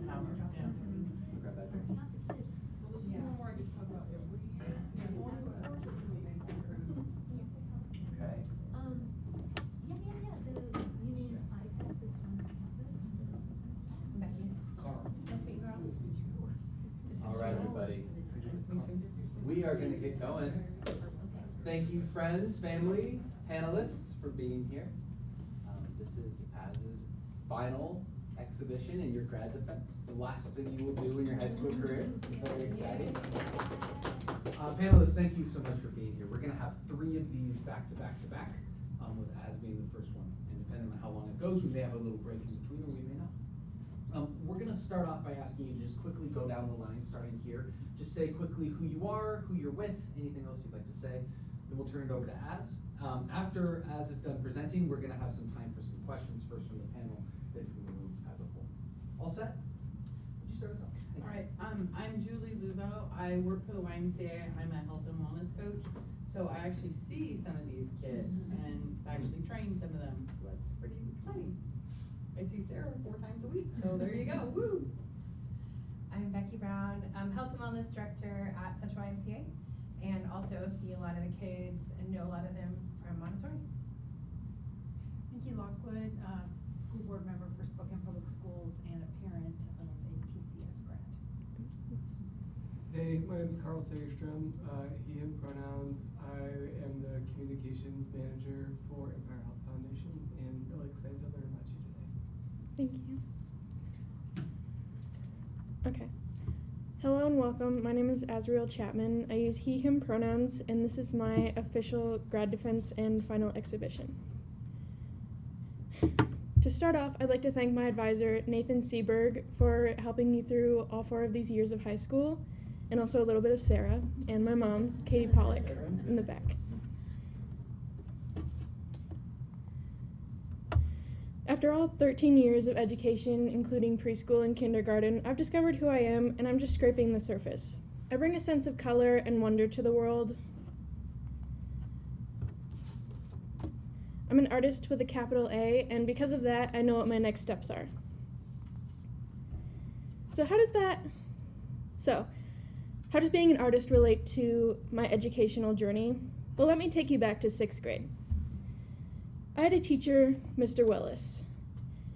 power. Yeah. Grab that drink. Okay. All right, everybody. We are going to get going. Thank you, friends, family, panelists, for being here. This is AS's final exhibition in your grad defense, the last thing you will do in your high school career. Very exciting. Panelists, thank you so much for being here. We're going to have 3 of these back to back to back, with AS being the first one. And depending on how long it goes, we may have a little break in between, or we may not. We're going to start off by asking you to just quickly go down the line, starting here. Just say quickly who you are, who you're with, anything else you'd like to say. Then we'll turn it over to Az. After Az is done presenting, we're going to have some time for some questions first from the panel, then from the room as a whole. All set? Would you start us off? All right, I'm Julie Luzo. I work for the YMCA. I'm a health and wellness coach. So I actually see some of these kids and actually train some of them. So that's pretty exciting. I see Sarah 4 times a week. So there you go. Woo! I'm Becky Brown. I'm Health and Wellness Director at Central YMCA, and also see a lot of the kids and know a lot of them from Montessori. Nikki Lockwood, school board member for Spokane Public Schools and a parent of a TCS grad. Hey, my name is Carl Sagerstrom, he, him pronouns. I am the communications manager for Empire Health Foundation and really excited to learn about you today. Thank you. Okay. Hello and welcome. My name is Azriel Chapman. I use he, him pronouns, and this is my official grad defense and final exhibition. To start off, I'd like to thank my advisor, Nathan Seberg, for helping me through all 4 of these years of high school, and also a little bit of Sarah, and my mom, Katie Pollock, in the back. After all 13 years of education, including preschool and kindergarten, I've discovered who I am, and I'm just scraping the surface. I bring a sense of color and wonder to the world. I'm an artist with a capital A, and because of that, I know what my next steps are. So how does being an artist relate to my educational journey? Well, let me take you back to 6th grade. I had a teacher, Mr. Willis.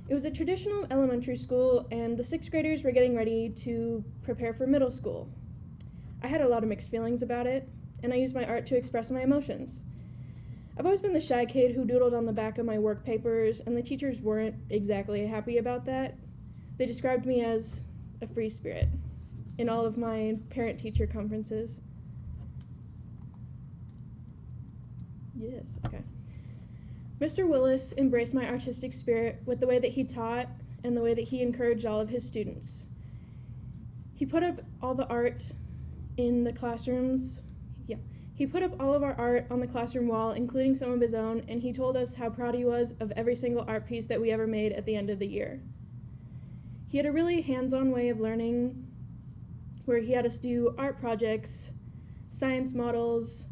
It was a traditional elementary school, and the 6th graders were getting ready to prepare for middle school. I had a lot of mixed feelings about it, and I used my art to express my emotions. I've always been the shy kid who doodled on the back of my work papers, and the teachers weren't exactly happy about that. They described me as a free spirit in all of my parent-teacher conferences. Yes, okay. Mr. Willis embraced my artistic spirit with the way that he taught and the way that he encouraged all of his students. He put up all the art in the classrooms. He put up all of our art on the classroom wall, including some of his own, and he told us how proud he was of every single art piece that we ever made at the end of the year. He had a really hands-on way of learning where he had us do art projects, science models,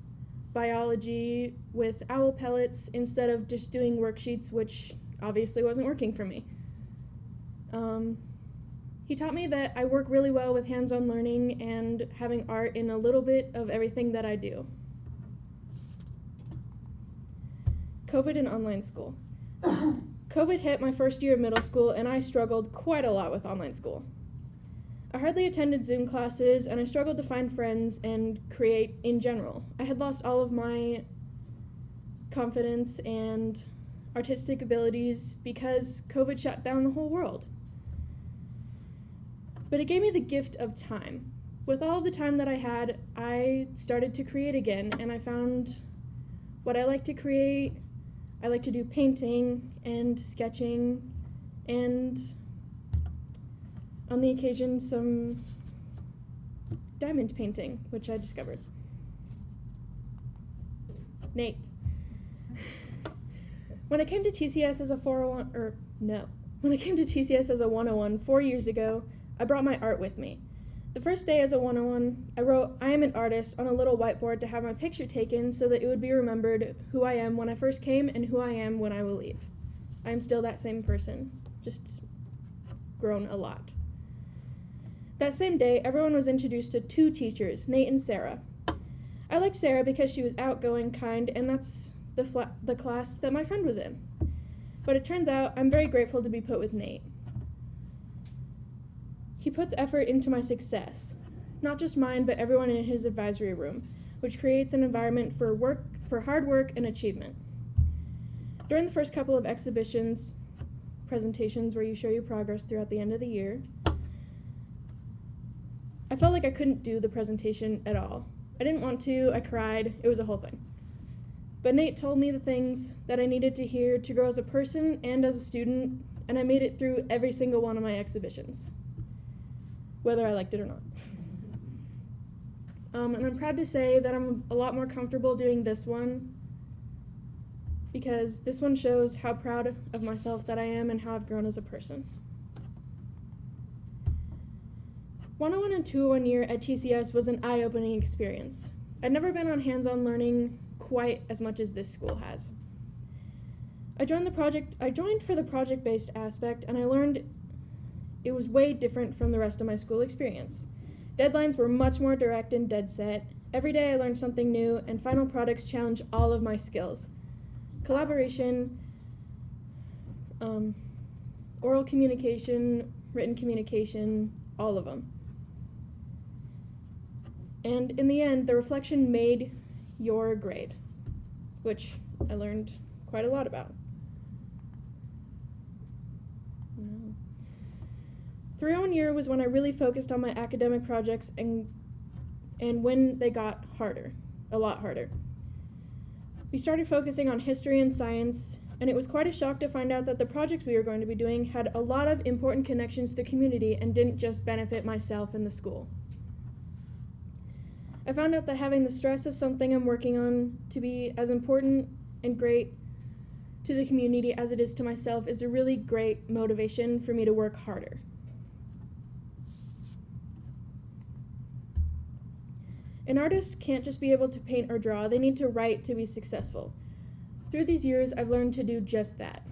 biology with owl pellets instead of just doing worksheets, which obviously wasn't working for me. He taught me that I work really well with hands-on learning and having art in a little bit of everything that I do. COVID and online school. COVID hit my first year of middle school, and I struggled quite a lot with online school. I hardly attended Zoom classes, and I struggled to find friends and create in general. I had lost all of my confidence and artistic abilities because COVID shut down the whole world. But it gave me the gift of time. With all of the time that I had, I started to create again, and I found what I like to create. I like to do painting and sketching, and on the occasion, some diamond painting, which I discovered. Nate. When I came to TCS as a 101 4 years ago, I brought my art with me. The first day as a 101, I wrote, "I am an artist" on a little whiteboard to have my picture taken so that it would be remembered who I am when I first came and who I am when I will leave. I am still that same person, just grown a lot. That same day, everyone was introduced to 2 teachers, Nate and Sarah. I liked Sarah because she was outgoing, kind, and that's the class that my friend was in. But it turns out I'm very grateful to be put with Nate. He puts effort into my success, not just mine, but everyone in his advisory room, which creates an environment for hard work and achievement. During the first couple of presentations where you show your progress throughout the end of the year, I felt like I couldn't do the presentation at all. I didn't want to, I cried, it was a whole thing. But Nate told me the things that I needed to hear to grow as a person and as a student, and I made it through every single one of my exhibitions, whether I liked it or not. And I'm proud to say that I'm a lot more comfortable doing this one, because this one shows how proud of myself that I am and how I've grown as a person. 101 and 201 year at TCS was an eye-opening experience. I'd never been on hands-on learning quite as much as this school has. I joined for the project-based aspect, and I learned it was way different from the rest of my school experience. Deadlines were much more direct and dead set. Every day I learned something new, and final products challenged all of my skills. Collaboration, oral communication, written communication, all of them. And in the end, the reflection made your grade, which I learned quite a lot about. 301 year was when I really focused on my academic projects and when they got harder, a lot harder. We started focusing on history and science, and it was quite a shock to find out that the projects we were going to be doing had a lot of important connections to the community and didn't just benefit myself and the school. I found out that having the stress of something I'm working on to be as important and great to the community as it is to myself is a really great motivation for me to work harder. An artist can't just be able to paint or draw, they need to write to be successful. Through these years, I've learned to do just that.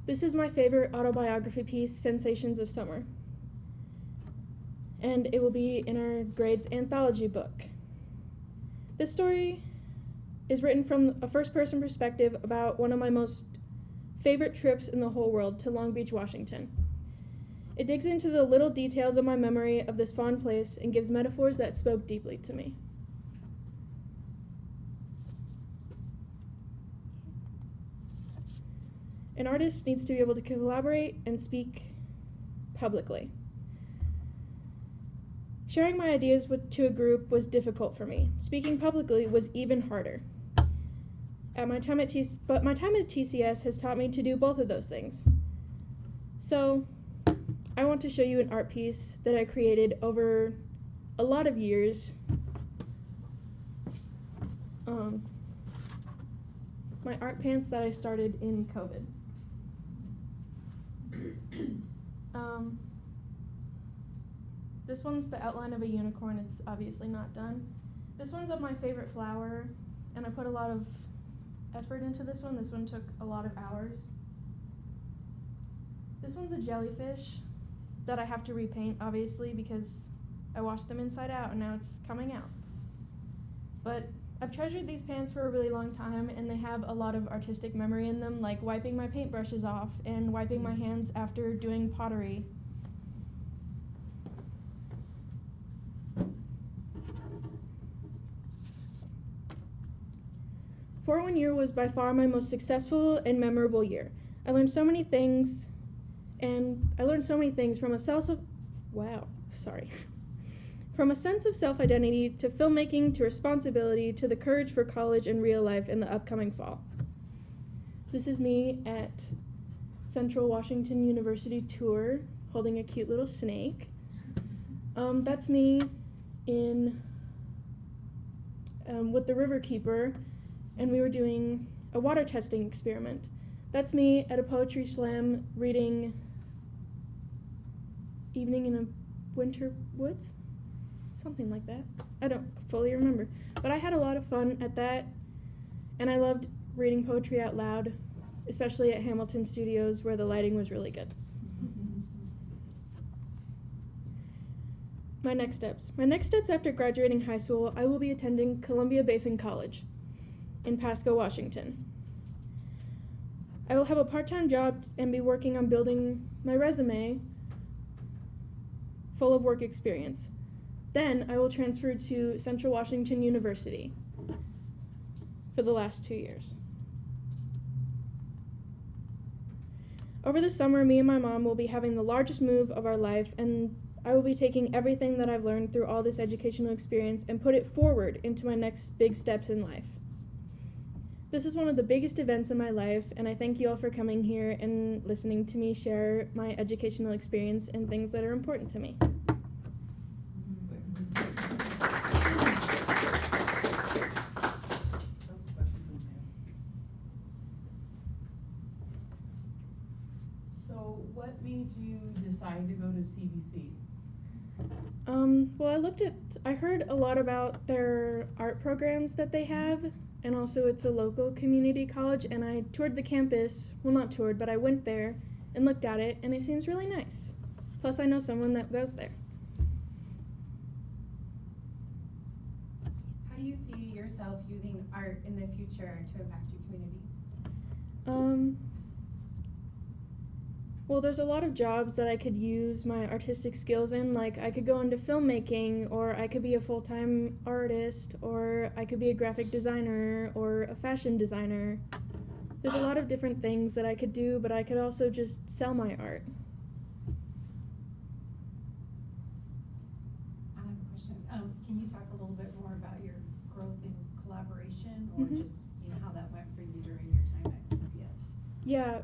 This is my favorite autobiography piece, Sensations of Summer. And it will be in our grade's anthology book. This story is written from a first-person perspective about one of my most favorite trips in the whole world, to Long Beach, Washington. It digs into the little details of my memory of this fond place and gives metaphors that spoke deeply to me. An artist needs to be able to collaborate and speak publicly. Sharing my ideas to a group was difficult for me. Speaking publicly was even harder. But my time at TCS has taught me to do both of those things. So, I want to show you an art piece that I created over a lot of years. My art pants that I started in COVID. This one's the outline of a unicorn. It's obviously not done. This one's of my favorite flower, and I put a lot of effort into this one. This one took a lot of hours. This one's a jellyfish that I have to repaint, obviously, because I washed them inside out and now it's coming out. But I've treasured these pants for a really long time, and they have a lot of artistic memory in them, like wiping my paintbrushes off and wiping my hands after doing pottery. '41 year was by far my most successful and memorable year. I learned so many things, from a sense of self-identity to filmmaking to responsibility to the courage for college and real life in the upcoming fall. This is me at Central Washington University tour holding a cute little snake. That's me with the Riverkeeper, and we were doing a water testing experiment. That's me at a poetry slam reading Evening in a Winter Woods? Something like that. I don't fully remember. But I had a lot of fun at that, and I loved reading poetry out loud, especially at Hamilton Studios where the lighting was really good. My next steps. My next steps after graduating high school, I will be attending Columbia Basin College in Pasco, Washington. I will have a part-time job and be working on building my resume full of work experience. Then I will transfer to Central Washington University for the last 2 years. Over the summer, me and my mom will be having the largest move of our life, and I will be taking everything that I've learned through all this educational experience and put it forward into my next big steps in life. This is one of the biggest events in my life, and I thank you all for coming here and listening to me share my educational experience and things that are important to me. So what made you decide to go to CBC? Well, I heard a lot about their art programs that they have, and also it's a local community college, and I toured the campus, well not toured, but I went there and looked at it, and it seems really nice. Plus I know someone that goes there. How do you see yourself using art in the future to impact your community? Well, there's a lot of jobs that I could use my artistic skills in, like I could go into filmmaking, or I could be a full-time artist, or I could be a graphic designer, or a fashion designer. There's a lot of different things that I could do, but I could also just sell my art. I have a question. Can you talk a little bit more about your growth in collaboration, or Mhm. just, how that went for you during your time at TCS? Yeah,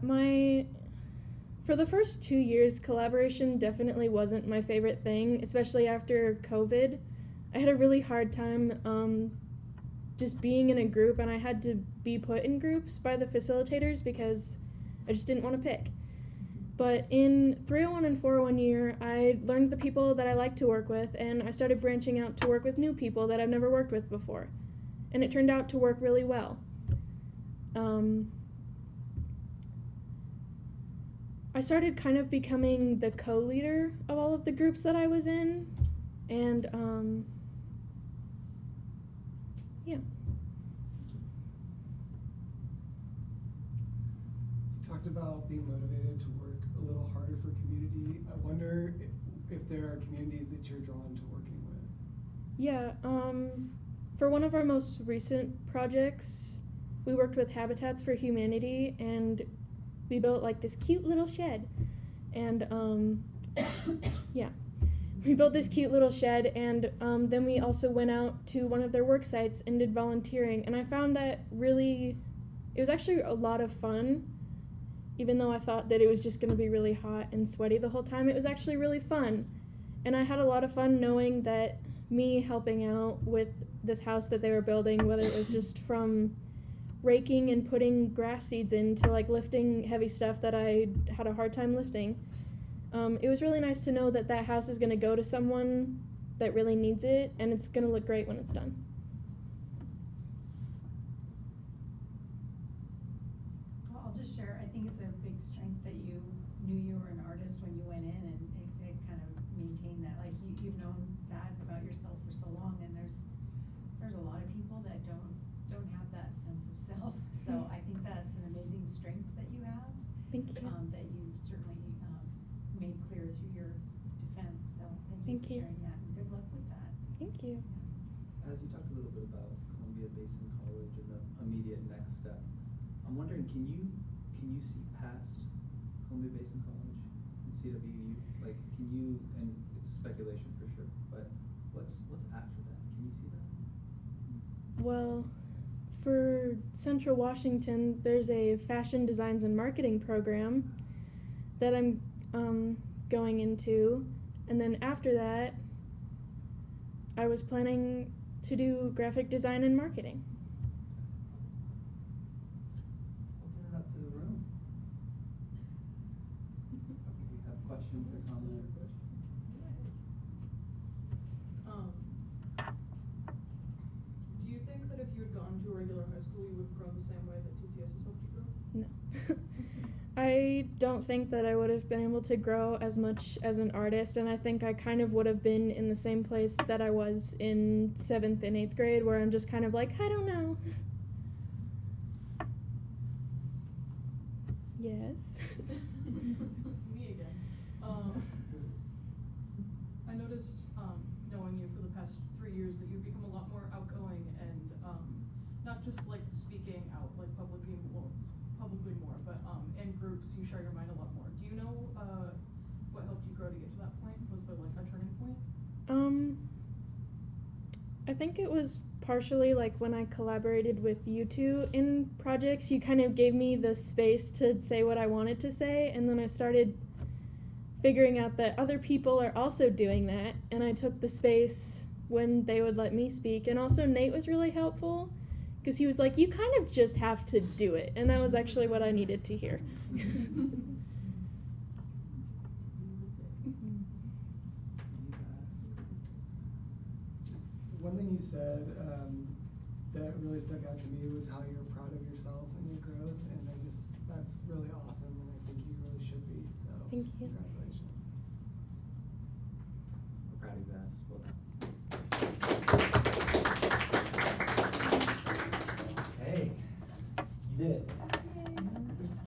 for the first 2 years, collaboration definitely wasn't my favorite thing, especially after COVID. I had a really hard time just being in a group, and I had to be put in groups by the facilitators because I just didn't want to pick. But in 301 and 401 year, I learned the people that I like to work with, and I started branching out to work with new people that I've never worked with before. And it turned out to work really well. I started kind of becoming the co-leader of all of the groups that I was in, and yeah. You talked about being motivated to work a little harder for community. I wonder if there are communities that you're drawn to working with. Yeah, for one of our most recent projects, we worked with Habitats for Humanity, and we built like this cute little shed. And yeah, we built this cute little shed, and then we also went out to one of their work sites and did volunteering. And I found that it was actually a lot of fun. Even though I thought that it was just going to be really hot and sweaty the whole time, it was actually really fun. And I had a lot of fun knowing that me helping out with this house that they were building, whether it was just from raking and putting grass seeds in to like lifting heavy stuff that I had a hard time lifting. It was really nice to know that that house is going to go to someone that really needs it, and it's going to look great when it's done. Well, I'll just share, I think it's a big strength that you knew you were an artist when you went in, and it kind of maintained that. Like, you've known that about yourself for so long, and there's a lot of people that don't have that sense of self. So I think that's an amazing strength that you have. Thank you. That you certainly made clear through your defense. So thank you for sharing that, and good luck with that. Thank you. As you talked a little bit about Columbia Basin College and the immediate next step, I'm wondering, can you see past Columbia Basin College and CWU? Like, can you, and it's speculation for sure, but what's after that? Can you see that? Well, for Central Washington, there's a fashion designs and marketing program that I'm going into, and then after that, I was planning to do graphic design and marketing. Open it up to the room. Do you have questions or comments? Do you think that if you had gone to a regular high school, you would have grown the same way that TCS has helped you grow? No. I don't don't think that I would have been able to grow as much as an artist, and I think I kind of would have been in the same place that I was in 7th and 8th grade, where I'm just kind of like, I don't know. Yes. Me again. I noticed, knowing you for the past 3 years, that you've become a lot more outgoing and not just like speaking out like publicly more, but in groups you share your mind a lot more. Do you know what helped you grow to get to that point? Was there like a turning point? I think it was partially like when I collaborated with you two in projects. You kind of gave me the space to say what I wanted to say, and then I started figuring out that other people are also doing that, and I took the space when they would let me speak. And also Nate was really helpful, because he was like, you kind of just have to do it, and that was actually what I needed to hear. Just one thing you said that really stuck out to me was how you're proud of yourself and your growth, and that's really awesome, and I think you really should be, so Thank you. congratulations. We're proud of you guys. Well done.